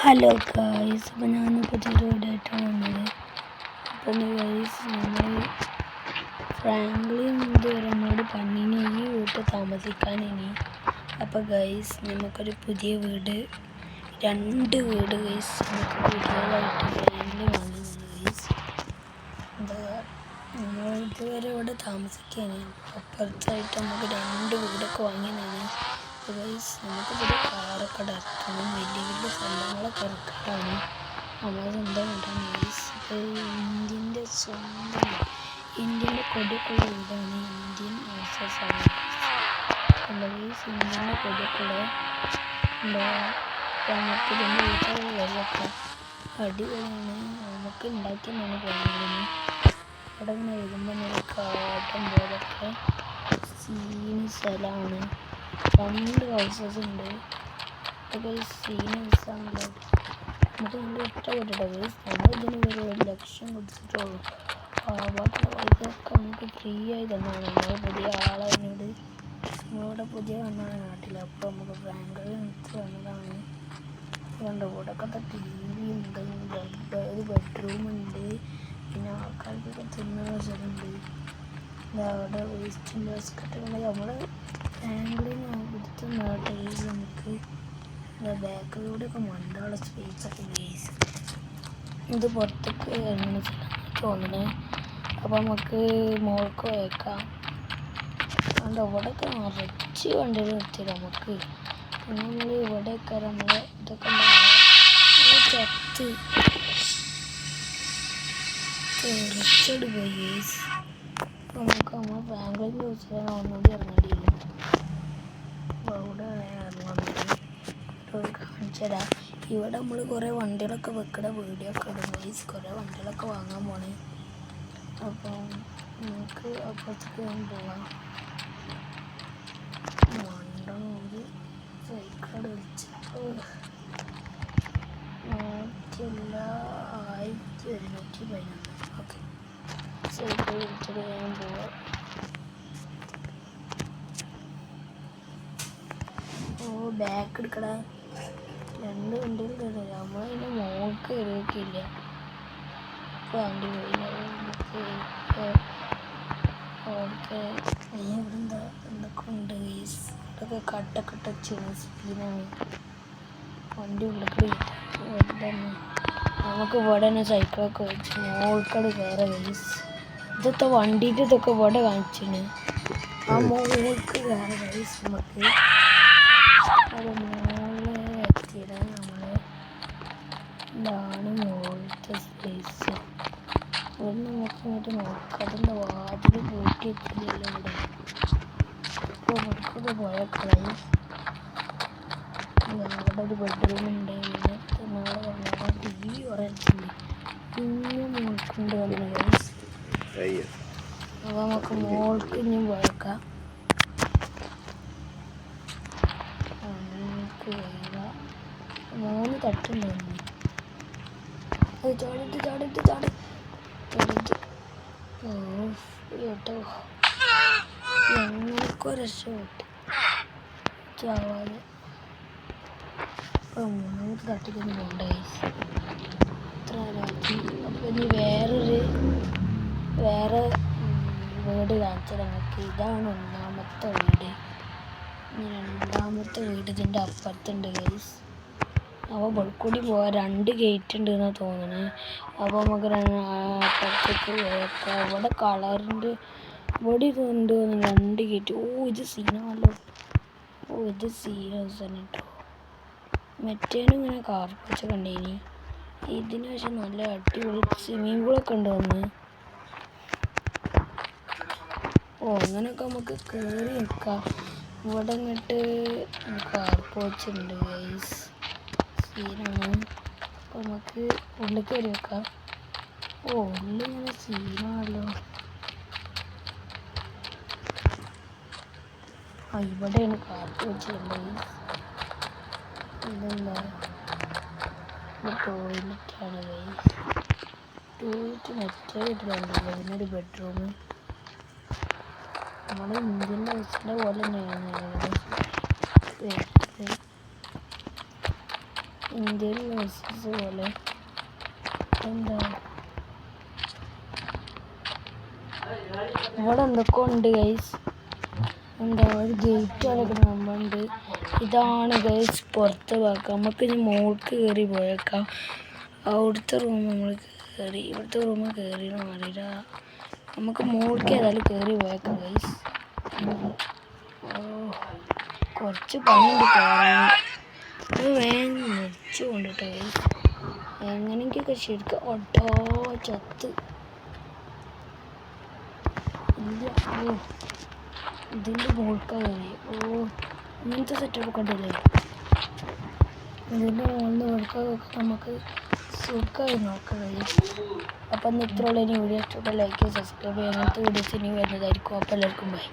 Hello guys, അപ്പോൾ ഞാൻ പുതിയൊരു വീഡിയോ ആയിട്ടാണ് വന്നത്. അപ്പം ഗായ്സ്, നമ്മൾ ഫ്രാങ്ക്ലിൻ ഇതുവരെ നമ്മളോട് പറഞ്ഞിനി ഈ വീട്ടിൽ താമസിക്കാനിനി. അപ്പോൾ ഗായ്സ്, നമുക്കൊരു പുതിയ വീട്, 2 വീട് ഗായ്സ് നമുക്ക് പുതിയതായിട്ട് ഫ്രാങ്ക്ലിൻ വാങ്ങുന്നത് ഗായ്സ്. എന്താ നമ്മൾ ഇതുവരെ ഇവിടെ താമസിക്കാന് അപ്പുറത്തായിട്ട് നമുക്ക് 2 വീടൊക്കെ വാങ്ങിയതാണ്. ഗൈസ്, നമുക്ക് പുതിയ കാറൊക്കെ ഇറക്കണം, വലിയ വലിയ സ്ഥലങ്ങളൊക്കെ ഇറക്കാനാണ് നമ്മളെ സ്വന്തം വീടാണ് ഗൈസ്. ഇന്ത്യൻ്റെ സ്വന്തം ഇന്ത്യൻ്റെ കൊടിയൊക്കെയുള്ള വീടാണ്, ഇന്ത്യൻ ആണ് ഗൈസ്. ഇന്ത്യൻ്റെ കൊടിയൊക്കെയുള്ള എന്താ നമുക്ക് ഇതിൻ്റെ വീട്ടിലുള്ള വഴിയൊക്കെ അടിപൊളിയാണ്. നമുക്ക് ഉണ്ടാക്കിയതാണ് ഫ്രാങ്ക്ലിന്. ഇവിടെ ഇങ്ങനെ വരുമ്പോൾ നല്ല കാട്ടം പോലൊക്കെ സീൻ സ്ഥലമാണ്. 2 ഹൗസസ് ഉണ്ട്. ഇതൊക്കെ സീൻ ഹൗസാണല്ലോ. നമുക്ക് നല്ല ഇഷ്ടപ്പെട്ടിട്ടോ ഗൈസ്. നമ്മൾ ഇതിന് ഒരു 1 ലക്ഷം കൊടുത്തിട്ടുള്ളൂ. ബാക്കിയുള്ള പൈസയൊക്കെ നമുക്ക് ഫ്രീ ആയി തന്നാണ്. നമ്മൾ പുതിയ ആളതിനോട് നമ്മളിവിടെ പുതിയ വന്നാണ് നാട്ടിൽ. അപ്പോൾ നമുക്ക് ഫ്രാങ്ക്ലിൻ എടുത്ത് വന്നതാണ്. രണ്ട് കൂടൊക്കെ TV ഉണ്ട്, ഒരു ബെഡ്റൂമുണ്ട്, പിന്നെ ആൾക്കാർക്കൊക്കെ തിന്നുന്ന സ്ഥലമുണ്ട്. അവിടെ വേസ്റ്റ് ബാസ്ക്കറ്റ് നമ്മൾ ഫ്രാങ്ക്ലിൻ എടുത്ത് നാട്ടിൽ നമുക്ക് ബാക്കിലൂടെയൊക്കെ മണ്ടാനുള്ള സ്പേസൊക്കെ ഗൈസ്. ഇത് പുറത്തേക്ക് ഇറങ്ങുന്ന സ്ഥലമാണ് തോന്നുന്നത്. അപ്പോൾ നമുക്ക് മോൾക്ക് വയ്ക്കാം. അതുകൊണ്ട് ഇവിടെയൊക്കെ നിറച്ച് വണ്ടികൾ നിർത്തിയില്ല നമുക്ക്. പിന്നെ നമ്മൾ ഇവിടെയൊക്കെ നമ്മൾ ഇതൊക്കെ ചത്ത് തെറിച്ചോട് പോയി ഗൈസ്. അപ്പോൾ നമുക്ക് നമ്മൾ ഫ്രാങ്ക്ലിൻ ചോദിച്ചാൽ ഒന്നുകൂടി ഇറങ്ങേണ്ടി വരും. അപ്പോൾ അവിടെ കാണിച്ചു തരാം. ഇവിടെ നമ്മൾ കുറേ വണ്ടികളൊക്കെ വെക്കണ വീഡിയോ ഒക്കെ ഇടും ഗൈസ്. കുറേ വണ്ടികളൊക്കെ വാങ്ങാൻ പോണേ. അപ്പം നമുക്ക് അപ്പുറത്തേക്ക് പോവാം. മണ്ടൂര് സൈക്കിൾ വിളിച്ചപ്പോൾ 1111. ഓക്കെ, സൈക്കിൾ വിളിച്ചിട്ട് ഞാൻ പോവാം. ബാക്ക് എടുക്കട 2 വണ്ടികൾ കയറി. നമ്മളതിൻ്റെ മോൾക്ക് കയറിയൊക്കെയില്ല. ഇപ്പോൾ വണ്ടി പോയി. ഓക്കെ, ഇവിടെ എന്തൊക്കെ ഉണ്ട് ഗൈസ്. ഇതൊക്കെ കട്ടൊക്കെ ടച്ച് ചെയ്യുന്ന സ്പീനാണ്. വണ്ടി ഉള്ളിൽ തന്നെ നമുക്ക് ഇവിടെ തന്നെ സൈക്കിളൊക്കെ വെച്ച് മോൾക്കട് കയറാം ഗൈസ്. ഇതൊക്കെ വണ്ടീൻ്റെ ഇതൊക്കെ ഇവിടെ കാണിച്ചാണ്. ആ മോൾക്ക് കയറാം ഗൈസ്. നമുക്ക് അത് മോളെ എത്തിയത് നമ്മൾ ഇതാണ് മോളത്തെ സ്പേസ്. ഇവിടെ നമുക്ക് ഇങ്ങോട്ട് നോക്കാം. അതിൻ്റെ വാതിൽ പൂട്ടി എത്തില്ലല്ലോ ഇവിടെ. അപ്പോൾ അവർക്കൊക്കെ പോയേക്കാം. അവിടെ ഒരു ബെഡ്റൂമുണ്ട്. പിന്നെ നാളെ പറഞ്ഞാൽ TV കുറേ ഉണ്ട്. ഇനിയും മോൾക്കുണ്ട് വന്നു ഗൈസ്. അപ്പോൾ നമുക്ക് മോൾക്ക് ഇനിയും പോയേക്കാം. മോന് തട്ടുണ്ടായിരുന്നു. അത് ചാടിട്ട് ഓ കേട്ടോ, ഞങ്ങൾക്കോ രക്ഷപ്പെട്ടു ചാവാതെ. അപ്പോൾ 3 തട്ടിക്കൊന്നും പോകണ്ട ഗൈസ്. ഇത്ര രാത്രി. അപ്പോൾ ഇനി വേറെ വീട് കാണിച്ചാൽ നമുക്ക്. ഇതാണ് 1ാമത്തെ വീട്. ഇനി 2ാമത്തെ വീട് ഇതിൻ്റെ അപ്പുറത്തുണ്ട് ഗൈസ്. അപ്പോൾ ബൾക്കൂടി പോവാൻ 2 ഗേറ്റ് ഉണ്ട് എന്നാണ് തോന്നുന്നത്. അപ്പോൾ നമുക്ക് അപ്പുറത്തേക്ക് പോയേക്കാം. ഇവിടെ കളറിൻ്റെ ഇവിടെ ഇതുണ്ട് 2 ഗേറ്റ്. ഇത് സീനാണല്ലോ. ഇത് സീൻ ഹൗസാണ് കേട്ടോ. മറ്റേനും ഇങ്ങനെ കാർപ്പച്ച കണ്ടേനി. ഇതിന് പക്ഷെ നല്ല അടിപൊളി സ്വിമ്മിങ് പൂളൊക്കെ ഉണ്ട് വന്ന്. അങ്ങനെയൊക്കെ നമുക്ക് കയറി നിൽക്കാം. ഇവിടെ ഇങ്ങോട്ട് കാർപ്പോച്ചുണ്ട് ഗൈസ്. സീനാണ്. അപ്പോൾ നമുക്ക് ഉള്ളിൽ കയറി വെക്കാം. ഉള്ളിങ്ങനെ സീനാണല്ലോ. ഇവിടെയാണ് കാർപ്പോച്ചുള്ളത്. ഇതെന്താ, ഇത് ടോയ്ലറ്റാണ് ഗൈസ്. ടോയ്ലറ്റ് മറ്റേ വീട്ടിലുണ്ടല്ലോ. പിന്നെ ഒരു ബെഡ്റൂം. നമ്മുടെ ഇന്ത്യൻ ഹൗസിൻ്റെ പോലെ തന്നെയാണ്. ഇന്ത്യൻ വേഴ്സസ് പോലെ എന്താ ഇവിടെ എന്തൊക്കെ ഉണ്ട് ഗൈസ്. എന്താ ഒരു ഗേറ്റ് വരെയൊക്കെ നമ്മളുണ്ട്. ഇതാണ് ഗൈസ് പുറത്തെ ഭാഗം. നമുക്ക് ഇനി മോൾക്ക് കയറി പോയേക്കാം. അവിടുത്തെ റൂം നമ്മൾ കയറി, ഇവിടുത്തെ റൂം കയറിയെന്ന് അറിയില്ല. നമുക്ക് മോൾക്ക് ഏതായാലും കയറി പോയേക്കാം ഗൈസ്. കുറച്ച് പണിയുണ്ട് കയറാൻ. അത് വേഗം വെച്ച് കൊണ്ടിട്ട് ഗൈസ്. എങ്ങനെയൊക്കെ ശരിക്കും ഒട്ടോ ചത്ത് ഇല്ല. ഇതിൻ്റെ മോൾക്കായി ഇങ്ങനത്തെ സെറ്റപ്പ് കണ്ടില്ലേ? ഇതിൻ്റെ മുകളിൽ മോൾക്കൊക്കെ നമുക്ക് സുഖമായി നോക്കാം. അപ്പം ഇത്രയുള്ള ഇനി വീഡിയോ ഇഷ്ടപ്പെട്ട ലൈക്ക് സബ്സ്ക്രൈബ് ചെയ്യുക. അങ്ങനത്തെ വീഡിയോസ് ഇനി വരുന്നതായിരിക്കും. അപ്പോൾ എല്ലാവർക്കും ബൈ.